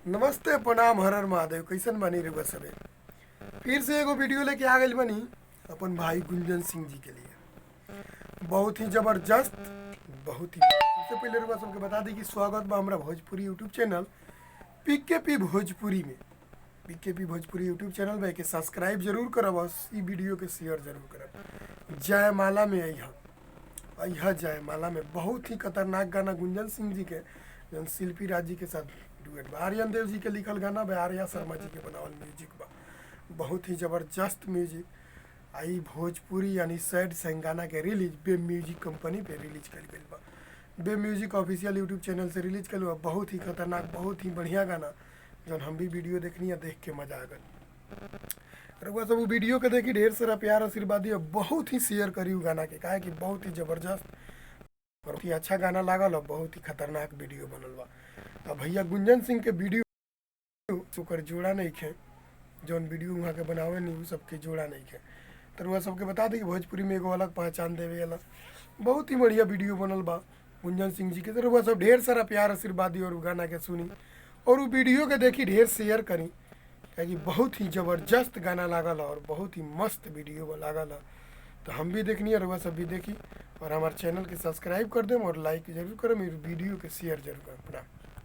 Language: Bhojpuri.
नमस्ते प्रणाम हर हर महादेव। कैसन बनी रे सबे। फिर से एगो वीडियो लेके आ गई बनी अपन भाई गुंजन सिंह जी के लिए। बहुत ही जबरदस्त, बहुत ही सबसे पहले रुआ सबके बता दी कि स्वागत बा हमारा भोजपुरी यूट्यूब चैनल पीकेपी भोजपुरी में। पीकेपी भोजपुरी यूट्यूब चैनल में के सब्सक्राइब जरूर करब और ई वीडियो के शेयर जरूर करब। जयमाला में अइहा जयमाला में बहुत ही खतरनाक गाना गुंजन सिंह जी के जौन शिल्पी राज जी के साथ डुएट बा। आर्यन देव जी के लिखल गाना बा, आर्या शर्मा जी के बनावल म्यूजिक बा। बहुत ही जबरदस्त म्यूजिक। आई भोजपुरी यानी सैड सैंग गाना के रिलीज बे म्यूजिक कंपनी पे रिलीज कल गई बा। बे म्यूजिक ऑफिशियल यूट्यूब चैनल से रिलीज कल बा। बहुत ही खतरनाक, बहुत ही बढ़िया गाना जौन हम भी वीडियो देखनी है, देख के मजा आ गई। रउआ सब वीडियो के देखी, ढेर सारा प्यार आशीर्वाद दियो, बहुत ही शेयर करी गाना के, काहे कि बहुत ही जबरदस्त, बहुत ही अच्छा गाना लागल और बहुत ही खतरनाक वीडियो बनल बा। अब भैया गुंजन सिंह के वीडियो ओकर जोड़ा नहीं खे, जौन वीडियो वहाँ के बनावे नहीं उ सबके जोड़ा नहीं खे। तो वह सबके बता दी कि भोजपुरी में एगो अलग पहचान देवे वाला बहुत ही बढ़िया वीडियो बनल बा गुंजन सिंह जी के। तो वह सब ढेर सारा प्यार आशीर्वाद दी और गाना के सुनी और वो वीडियो के देखी, ढेर शेयर करी, क्योंकि बहुत ही ज़बरदस्त गाना लागल और बहुत ही मस्त वीडियो लागल। तो हम भी देखनी और वह सब भी देखी और हमारे चैनल के सब्सक्राइब कर दें और लाइक जरूर करें, मेरे वीडियो के शेयर जरूर करें।